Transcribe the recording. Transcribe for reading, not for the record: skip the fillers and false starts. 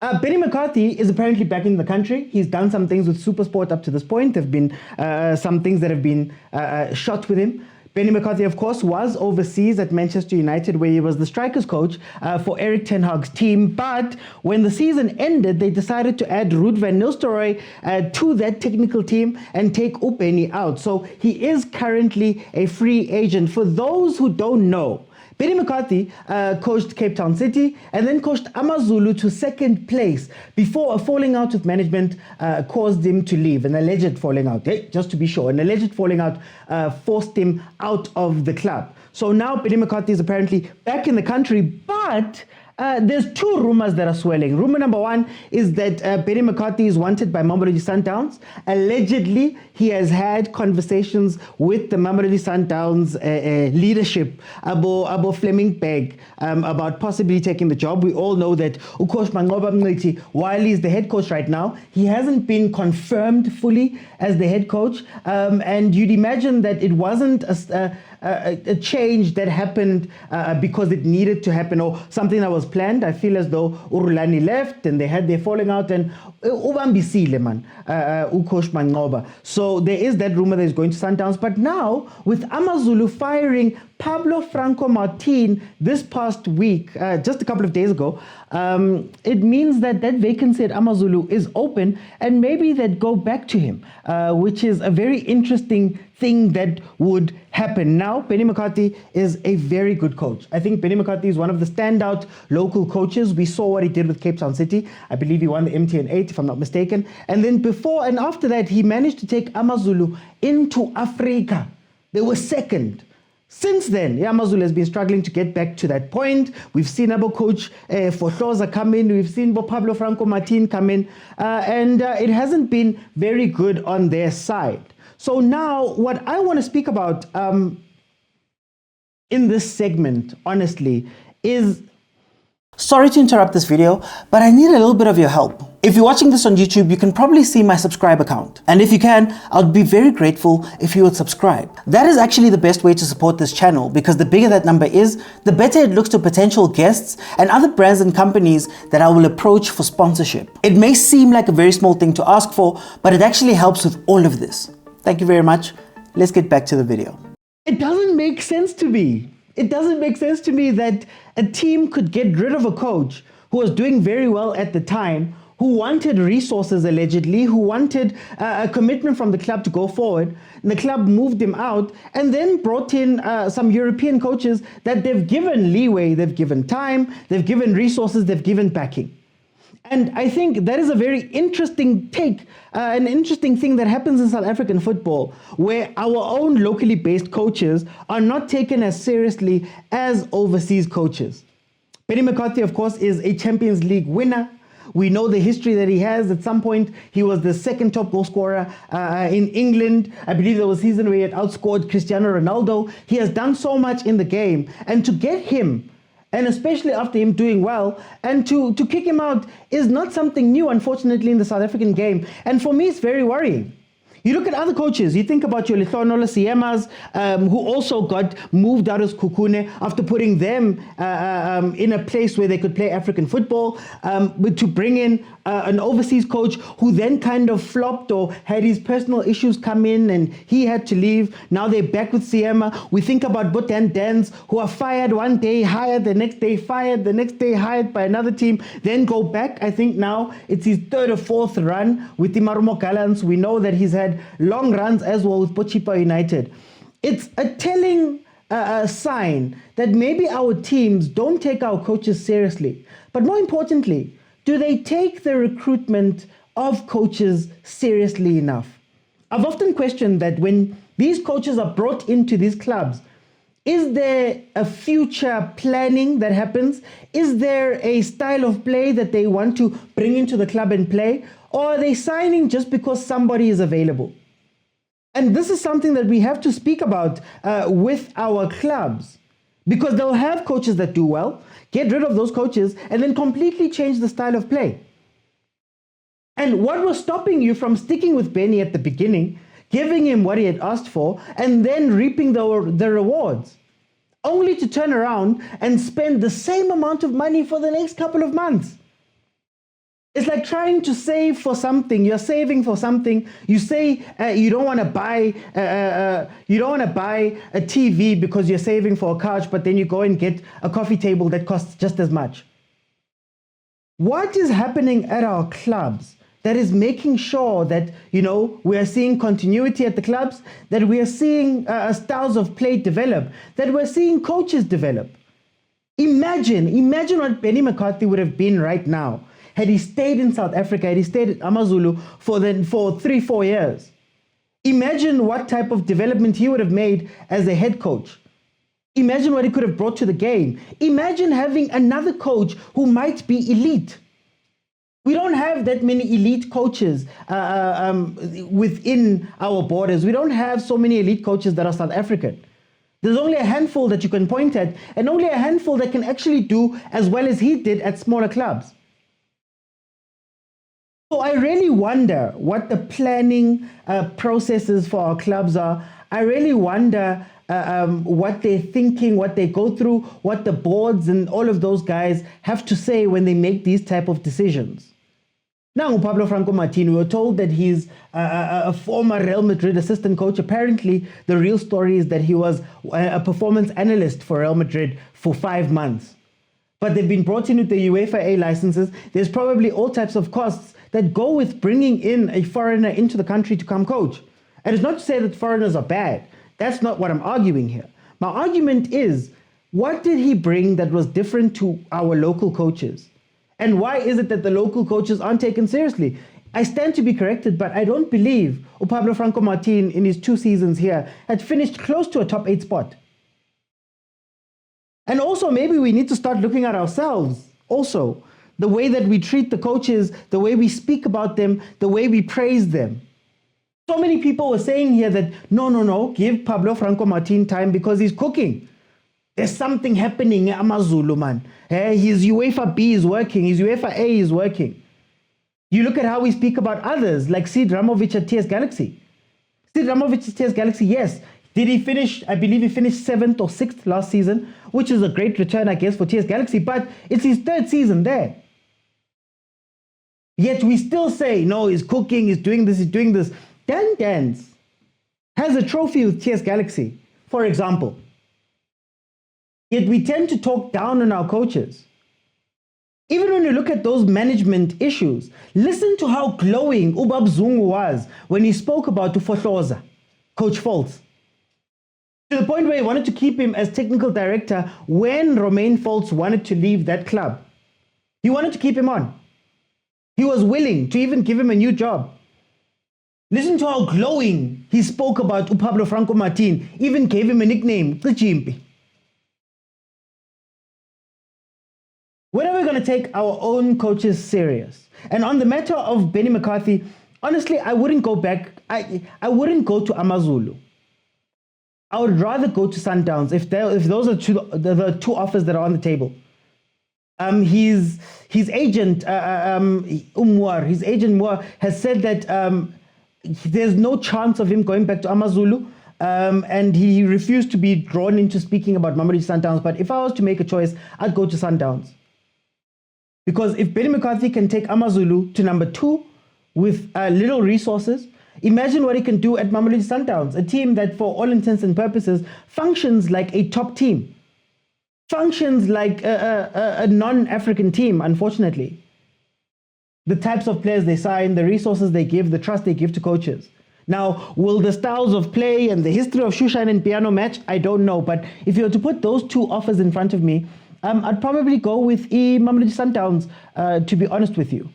Benni McCarthy is apparently back in the country. He's done some things with Supersport up to this point. There have been some things that have been shot with him. Benni McCarthy, of course, was overseas at Manchester United, where he was the strikers coach for Erik ten Hag's team. But when the season ended, they decided to add Ruud van Nistelrooy to that technical team and take Benni out. So he is currently a free agent. For those who don't know, Benni McCarthy coached Cape Town City and then coached Amazulu to second place before a falling out with management caused him to leave. An alleged falling out, just to be sure. An alleged falling out forced him out of the club. So now Benni McCarthy is apparently back in the country, but there's two rumors that are swirling. Rumor number one is that Benni McCarthy is wanted by Mamelodi Sundowns. Allegedly, he has had conversations with the Mamelodi Sundowns leadership, Abo Fleming Beg, about possibly taking the job. We all know that Coach Mangoba Mngqithi, while he's the head coach right now, he hasn't been confirmed fully as the head coach. And you'd imagine that it wasn't a change that happened because it needed to happen or something that was planned. I feel as though Rulani left and they had their falling out and ubambisile man, Coach Mangoba. So there is that rumor that he's going to Sundowns. But now with Amazulu firing Pablo Franco Martin this past week, just a couple of days ago, it means that that vacancy at Amazulu is open and maybe they'd go back to him, which is a very interesting thing that would happen. Now, Benni McCarthy is a very good coach. I think Benni McCarthy is one of the standout local coaches. We saw what he did with Cape Town City. I believe he won the MTN 8, if I'm not mistaken. And then before and after that, he managed to take Amazulu into Africa. They were second. Since then, Amazulu has been struggling to get back to that point. We've seen our coach for khoza come in. We've seen Pablo Franco Martin come in. And it hasn't been very good on their side. So now what I want to speak about in this segment, honestly, is... Sorry to interrupt this video, but I need a little bit of your help. If you're watching this on YouTube, you can probably see my subscriber count. And if you can, I'd be very grateful if you would subscribe. That is actually the best way to support this channel because the bigger that number is, the better it looks to potential guests and other brands and companies that I will approach for sponsorship. It may seem like a very small thing to ask for, but it actually helps with all of this. Thank you very much. Let's get back to the video. It doesn't make sense to me. It doesn't make sense to me that a team could get rid of a coach who was doing very well at the time, who wanted resources allegedly, who wanted a commitment from the club to go forward. And the club moved him out and then brought in some European coaches that they've given leeway, they've given time, they've given resources, they've given backing. And I think that is a very interesting take, an interesting thing that happens in South African football, where our own locally based coaches are not taken as seriously as overseas coaches. Benni McCarthy, of course, is a Champions League winner. We know the history that he has. At some point, he was the second top goal scorer in England. I believe there was a season where he had outscored Cristiano Ronaldo. He has done so much in the game. And to get him, and especially after him doing well, and to kick him out is not something new, unfortunately, in the South African game. And for me, it's very worrying. You look at other coaches, you think about your Lehlono Siemas, who also got moved out of Kukune after putting them in a place where they could play African football, but to bring in an overseas coach who then kind of flopped or had his personal issues come in and he had to leave. Now they're back with Siema. We think about Botan Dans, who are fired one day, hired the next day, fired the next day, hired by another team, then go back. I think now it's his third or fourth run with the Marumo Gallants. We know that he's had long runs as well with Pochipa United. It's a telling sign that maybe our teams don't take our coaches seriously. But more importantly, do they take the recruitment of coaches seriously enough? I've often questioned that when these coaches are brought into these clubs, is there a future planning that happens? Is there a style of play that they want to bring into the club and play? Or are they signing just because somebody is available? And this is something that we have to speak about with our clubs, because they'll have coaches that do well, get rid of those coaches, and then completely change the style of play. And what was stopping you from sticking with Benni at the beginning, giving him what he had asked for, and then reaping the rewards, only to turn around and spend the same amount of money for the next couple of months? It's like trying to save for something. You're saving for something. You say you don't want to buy a TV because you're saving for a couch, but then you go and get a coffee table that costs just as much. What is happening at our clubs that is making sure that, we are seeing continuity at the clubs, that we are seeing styles of play develop, that we're seeing coaches develop? Imagine what Benni McCarthy would have been right now had he stayed in South Africa, had he stayed at Amazulu for 3-4 years. Imagine what type of development he would have made as a head coach. Imagine what he could have brought to the game. Imagine having another coach who might be elite. We don't have that many elite coaches within our borders. We don't have so many elite coaches that are South African. There's only a handful that you can point at, and only a handful that can actually do as well as he did at smaller clubs. So I really wonder what the planning processes for our clubs are. I really wonder what they're thinking, what they go through, what the boards and all of those guys have to say when they make these type of decisions. Now, Pablo Franco Martin, we were told that he's a former Real Madrid assistant coach. Apparently, the real story is that he was a performance analyst for Real Madrid for 5 months. But they've been brought in with the UEFA A licenses. There's probably all types of costs that go with bringing in a foreigner into the country to come coach. And it's not to say that foreigners are bad. That's not what I'm arguing here. My argument is, what did he bring that was different to our local coaches? And why is it that the local coaches aren't taken seriously? I stand to be corrected, but I don't believe Pablo Franco Martin in his 2 seasons here had finished close to a top 8 spot. And also, maybe we need to start looking at ourselves also. The way that we treat the coaches, the way we speak about them, the way we praise them. So many people were saying here that, no, give Pablo Franco Martin time because he's cooking. There's something happening in Amazulu, man. His UEFA B is working, his UEFA A is working. You look at how we speak about others, like Sid Ramovic at TS Galaxy. Sid Ramovic at TS Galaxy, yes. Did he finish, I believe he finished 7th or 6th last season, which is a great return, I guess, for TS Galaxy, but it's his 3rd season there. Yet we still say, no, he's cooking, he's doing this, he's doing this. Dan Gans has a trophy with TS Galaxy, for example. Yet we tend to talk down on our coaches. Even when you look at those management issues, listen to how glowing Ubab Zungu was when he spoke about Ufohloza, Coach Foltz. To the point where he wanted to keep him as technical director when Romain Foltz wanted to leave that club. He wanted to keep him on. He was willing to even give him a new job. Listen to how glowing he spoke about Pablo Franco Martin, even gave him a nickname, Tijimpi. When are we going to take our own coaches serious? And on the matter of Benni McCarthy, honestly, I wouldn't go back. I wouldn't go to Amazulu. I would rather go to Sundowns if those are the 2 offers that are on the table. His agent Umwar has said that there's no chance of him going back to Amazulu, and he refused to be drawn into speaking about Mamelodi Sundowns. But if I was to make a choice, I'd go to Sundowns. Because if Benni McCarthy can take Amazulu to number 2 with little resources, imagine what he can do at Mamelodi Sundowns, a team that for all intents and purposes functions like a top team, functions like a non-African team, unfortunately. The types of players they sign, the resources they give, the trust they give to coaches. Now, will the styles of play and the history of Shushan and Piano match? I don't know. But if you were to put those 2 offers in front of me, I'd probably go with Mamelodi Sundowns, to be honest with you.